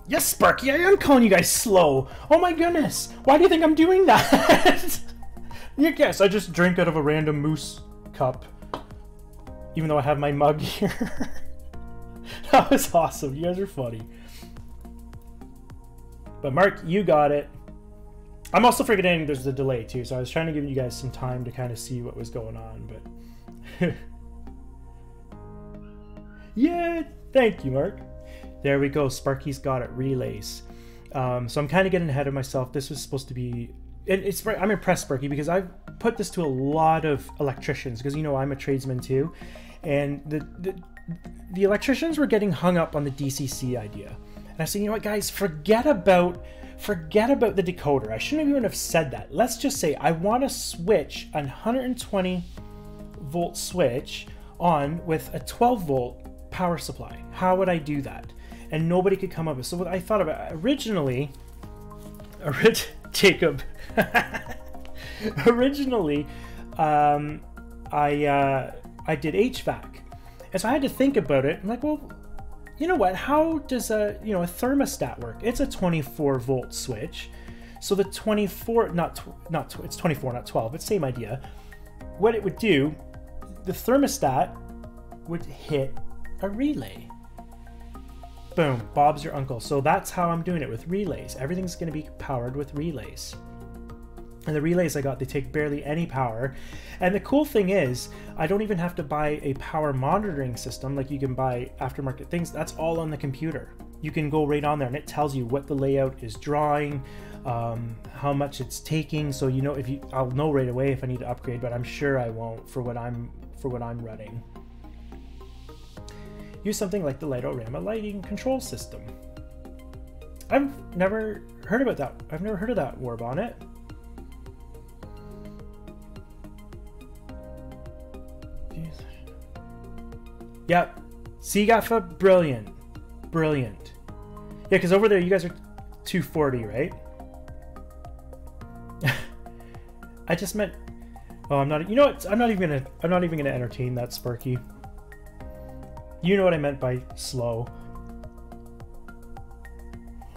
Yes, Sparky, I am calling you guys slow. Oh my goodness. Why do you think I'm doing that? Yes, I just drink out of a random moose cup, even though I have my mug here. That was awesome. You guys are funny. But Mark, you got it. I'm also forgetting there's a delay too, so I was trying to give you guys some time to kind of see what was going on, but yeah, thank you, Mark. There we go. Sparky's got it. Relays. So I'm kind of getting ahead of myself. This was supposed to be. I'm impressed, Sparky, because I've put this to a lot of electricians, because you know I'm a tradesman too, and the electricians were getting hung up on the DCC idea. And I said, you know what, guys, forget about the decoder. I shouldn't even have said that. Let's just say I want to switch a 120 volt switch on with a 12 volt power supply. How would I do that? And nobody could come up with. So what I thought about originally, Jacob. Originally, I did HVAC, and so I had to think about it. I'm like, well, you know what? How does a thermostat work? It's a 24 volt switch, so the 24 it's 24 not 12. It's same idea. What it would do, the thermostat would hit a relay. Boom, Bob's your uncle. So that's how I'm doing it with relays. Everything's going to be powered with relays. And the relays I got, they take barely any power. And the cool thing is, I don't even have to buy a power monitoring system like you can buy aftermarket things. That's all on the computer. You can go right on there and it tells you what the layout is drawing, how much it's taking. So you know, I'll know right away if I need to upgrade, but I'm sure I won't for what I'm running. Use something like the Lightorama lighting control system. I've never heard about that. I've never heard of that, Warbonnet. Yep. Seagaffa, brilliant. Brilliant. Yeah, because over there you guys are 240, right? I just meant. Oh, I'm not. You know what? I'm not even gonna entertain that, Sparky. You know what I meant by slow.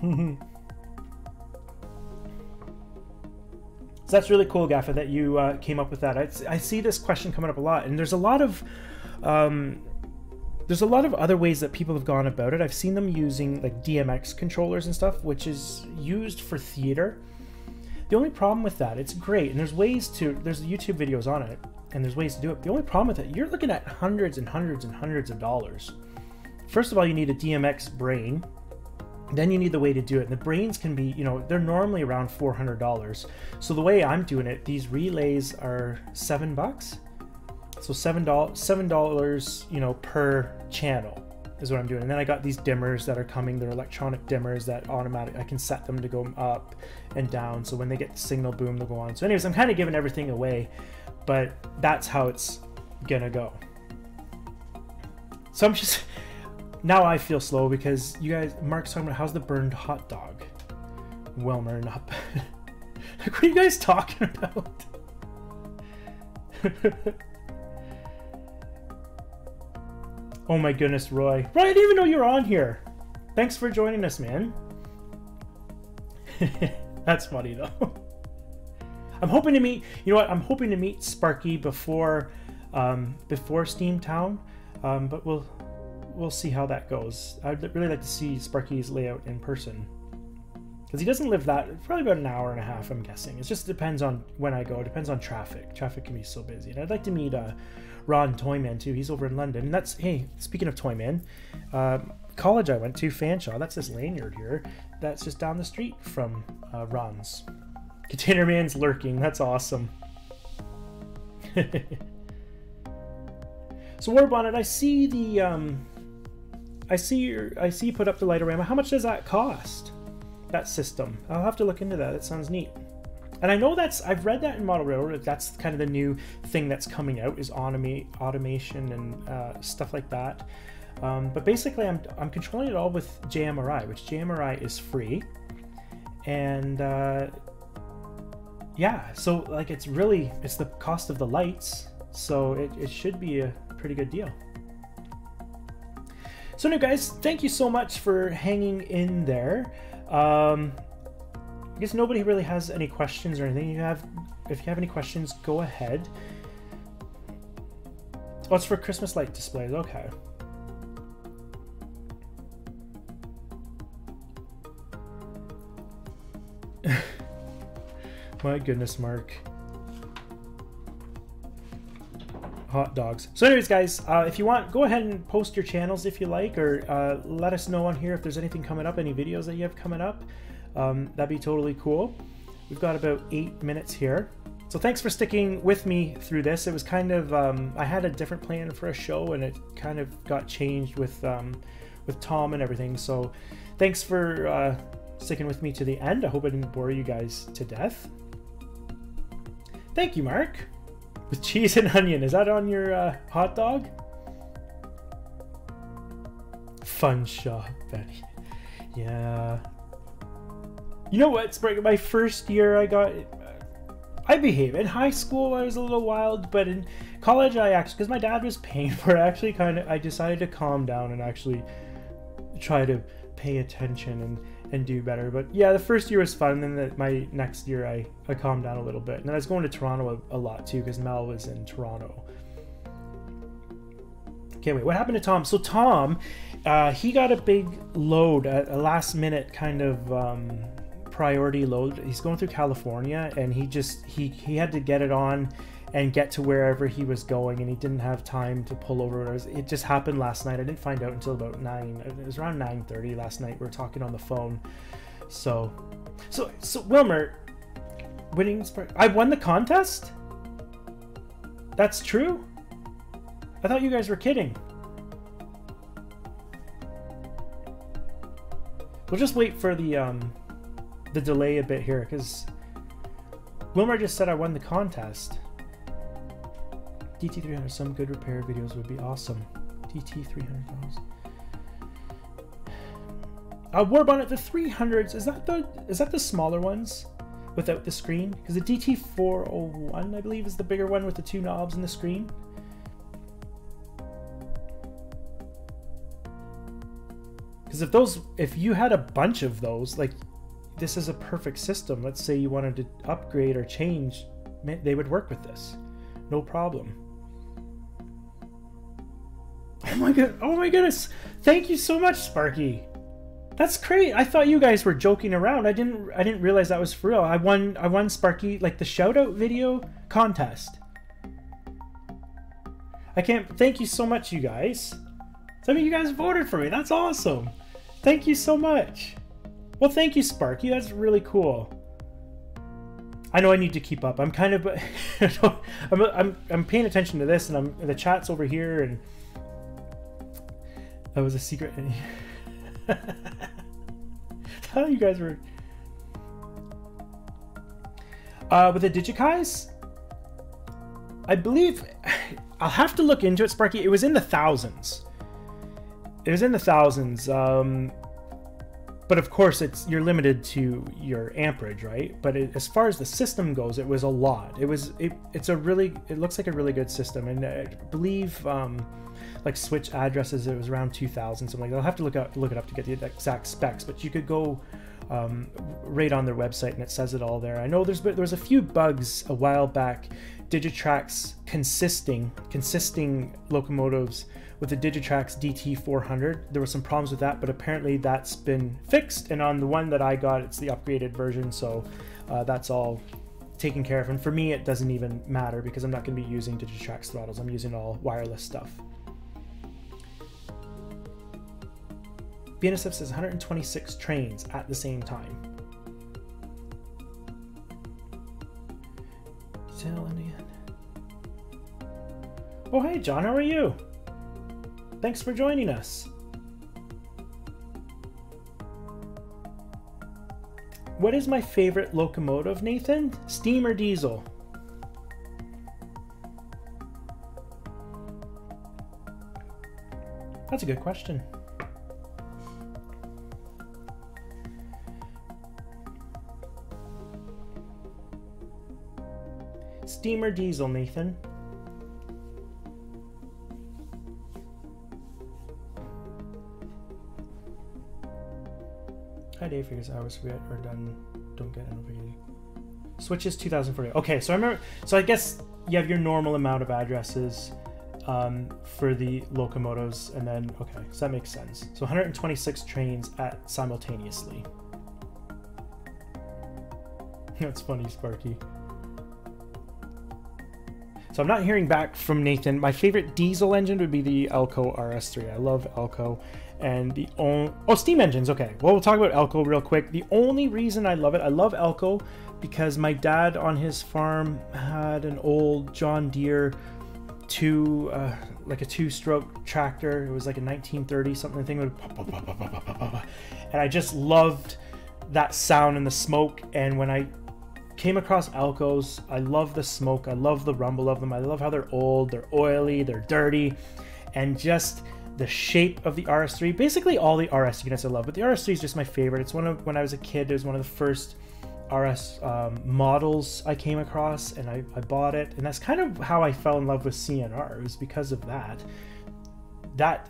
So that's really cool, Gaffa, that you came up with that. I see this question coming up a lot, and there's a lot of other ways that people have gone about it. I've seen them using like DMX controllers and stuff, which is used for theater. The only problem with that, it's great, and there's YouTube videos on it, and there's ways to do it. The only problem with it, you're looking at hundreds and hundreds and hundreds of dollars. First of all, you need a DMX brain. Then you need the way to do it. And the brains can be, they're normally around $400. So the way I'm doing it, these relays are $7. So $7, per channel is what I'm doing. And then I got these dimmers that are coming. They're electronic dimmers that I can set them to go up and down. So when they get the signal, boom, they'll go on. So anyways, I'm kind of giving everything away, but that's how it's gonna go. So now I feel slow because you guys, Mark's talking about how's the burned hot dog? Wilmer up. What are you guys talking about? Oh my goodness, Roy. Roy, I didn't even know you were on here. Thanks for joining us, man. That's funny though. I'm hoping to meet, you know what? I'm hoping to meet Sparky before Steamtown, but we'll see how that goes. I'd really like to see Sparky's layout in person, because he doesn't live probably about an hour and a half, I'm guessing. It just depends on when I go. It depends on traffic. Traffic can be so busy. And I'd like to meet Ron Toyman too. He's over in London. And that's, hey, speaking of Toyman, college I went to, Fanshawe, that's this lanyard here. That's just down the street from Ron's. Container Man's lurking. That's awesome. So Warbonnet, I see the I see you put up the Lightorama. How much does that cost? That system. I'll have to look into that. That sounds neat. And I know I've read that in Model Railroad. That's kind of the new thing that's coming out, is automation and stuff like that. But basically, I'm controlling it all with JMRI, which JMRI is free. And yeah, so like it's the cost of the lights, so it should be a pretty good deal. So anyway, guys, thank you so much for hanging in there. I guess nobody really has any questions or anything. If you have any questions, go ahead. Oh, it's for Christmas light displays. Okay. My goodness, Mark. Hot dogs. So anyways, guys, if you want, go ahead and post your channels if you like, or let us know on here if there's anything coming up, any videos that you have coming up. That'd be totally cool. We've got about 8 minutes here. So thanks for sticking with me through this. It was kind of, I had a different plan for a show, and it kind of got changed with Tom and everything. So thanks for sticking with me to the end. I hope I didn't bore you guys to death. Thank you, Mark. With cheese and onion. Is that on your hot dog? Fun shop, Benny. Yeah. You know what, Sprig? My first year I behaved. In high school I was a little wild, but in college I actually, because my dad was paying for it, I decided to calm down and actually try to pay attention and do better. But yeah, the first year was fun, and then my next year I calmed down a little bit. And then I was going to Toronto a lot too, because Mel was in Toronto. Okay, wait, what happened to Tom? So Tom, he got a big load, a last minute kind of priority load. He's going through California, and he had to get it on and get to wherever he was going, and he didn't have time to pull over. It just happened last night. I didn't find out until about 9. It was around 9:30 last night. We were talking on the phone. So Wilmer, I won the contest? That's true? I thought you guys were kidding. We'll just wait for the delay a bit here, because Wilmer just said I won the contest. DT300, some good repair videos would be awesome. DT300. Warbonnet, the 300s, is that the smaller ones without the screen? Because the DT401, I believe, is the bigger one with the 2 knobs and the screen. Because if you had a bunch of those, like, this is a perfect system. Let's say you wanted to upgrade or change, they would work with this, no problem. Oh my goodness! Thank you so much, Sparky. That's great. I thought you guys were joking around. I didn't realize that was for real. I won Sparky, like, the shout out video contest. Thank you so much, you guys. Some of you guys voted for me. That's awesome. Thank you so much. Well, thank you, Sparky. That's really cool. I know I need to keep up. I'm kind of, I'm paying attention to this, and the chat's over here, and that was a secret. How you guys were with the Digikais? I believe I'll have to look into it, Sparky. It was in the thousands. It was in the thousands. but of course you're limited to your amperage, right? But as far as the system goes, it was a lot. It looks like a really good system, and I believe like switch addresses, it was around 2,000 something. I'll have to look it up to get the exact specs, but you could go right on their website and it says it all there. I know there was a few bugs a while back. Digitrack's consisting locomotives with the Digitrack's DT400. There were some problems with that, but apparently that's been fixed, and on the one that I got, it's the upgraded version, so that's all taken care of. And for me, it doesn't even matter because I'm not going to be using Digitrack's throttles. I'm using all wireless stuff. BNSF says 126 trains at the same time. Still in the end. Oh, hey John, how are you? Thanks for joining us. What is my favorite locomotive, Nathan? Steam or diesel? That's a good question. Steam or diesel, Nathan? Hi Dave, figures hours forget or done don't get NOV. Switches 2040. Okay, so I remember, so I guess you have your normal amount of addresses for the locomotives, and then okay, so that makes sense. So 126 trains simultaneously. That's funny, Sparky. So I'm not hearing back from Nathan. My favorite diesel engine would be the Elco RS3. I love Elco. And the steam engines. Okay, well, we'll talk about Elco real quick. The only reason I love it, I love Elco because my dad on his farm had an old John Deere like a two-stroke tractor. It was like a 1930 something thing, and I just loved that sound and the smoke. And when I came across Elcos, I love the smoke, I love the rumble of them, I love how they're old, they're oily, they're dirty, and just the shape of the RS3. Basically all the RS units I love, but the RS3 is just my favorite. It's one of, when I was a kid, it was one of the first RS models I came across, and I bought it, and that's kind of how I fell in love with CNR. It was because of that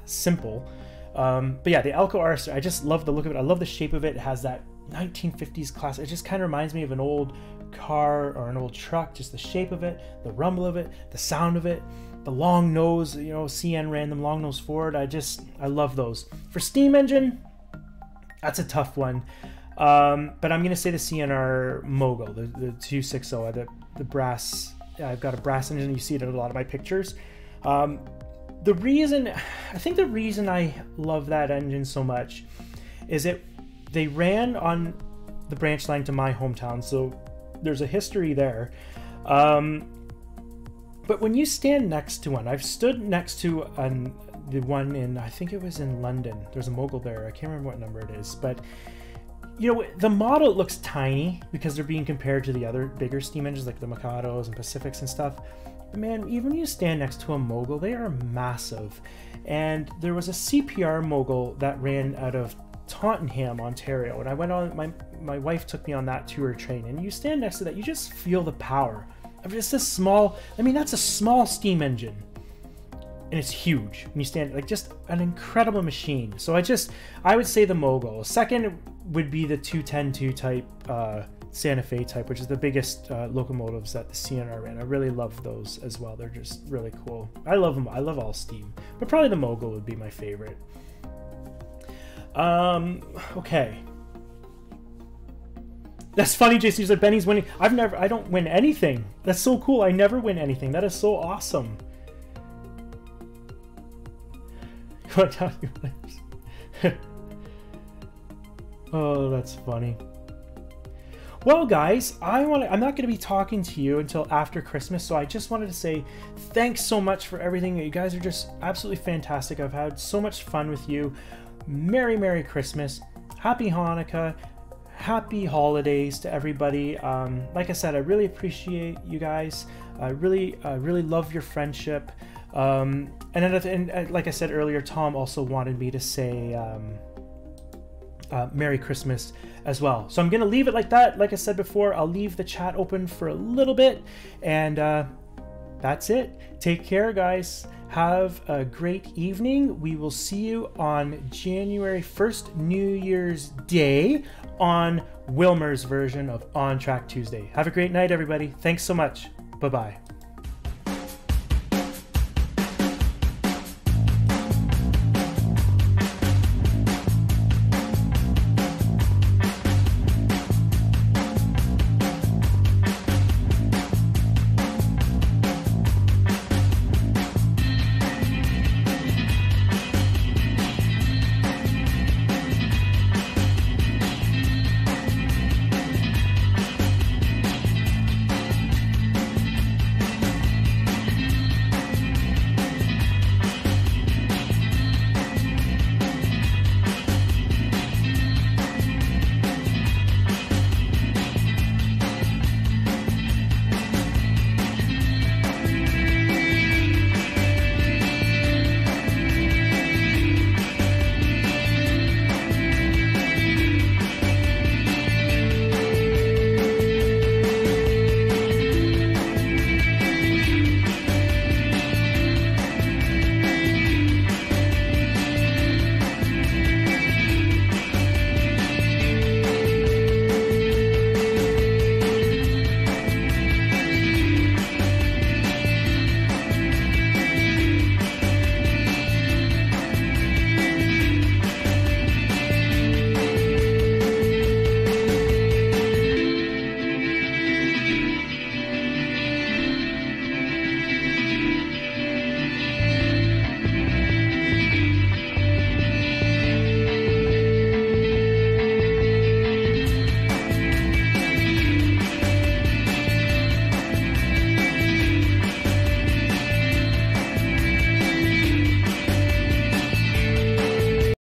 simple. But yeah, the Elco RS3, I just love the look of it, I love the shape of it. It has that 1950s class. It just kind of reminds me of an old car or an old truck, just the shape of it, the rumble of it, the sound of it, the long nose, you know, CN ran them long nose forward. I love those. For steam engine, that's a tough one. But I'm gonna say the CNR Mogul, the 260, the brass. I've got a brass engine. You see it in a lot of my pictures. I think the reason I love that engine so much is they ran on the branch line to my hometown, so there's a history there. But when you stand next to one, I've stood next to the one in, I think it was in London. There's a Mogul there. I can't remember what number it is, but you know, the model looks tiny because they're being compared to the other bigger steam engines like the Mikados and Pacifics and stuff. But man, even when you stand next to a Mogul, they are massive. And there was a CPR Mogul that ran out of Tottenham, Ontario, and I went on, my wife took me on that tour train, and you stand next to that, you just feel the power of just this small, I mean, that's a small steam engine, and it's huge, and you stand, like, just an incredible machine. So I would say the Mogul. Second would be the 210-2 type Santa Fe type, which is the biggest locomotives that the CNR ran. I really love those as well. They're just really cool. I love them. I love all steam, but probably the Mogul would be my favorite. Okay. That's funny, Jason. You said Benny's winning. I don't win anything. That's so cool. I never win anything. That is so awesome. Oh, that's funny. Well, guys, I'm not going to be talking to you until after Christmas, so I just wanted to say thanks so much for everything. You guys are just absolutely fantastic. I've had so much fun with you. Merry Christmas, Happy Hanukkah, Happy Holidays to everybody. Like I said, I really appreciate you guys. I really love your friendship. And like I said earlier, Tom also wanted me to say Merry Christmas as well. So I'm going to leave it like that. Like I said before, I'll leave the chat open for a little bit, and that's it. Take care, guys. Have a great evening. We will see you on January 1st, New Year's Day, on Wilmer's version of On Track Tuesday. Have a great night, everybody. Thanks so much. Bye-bye.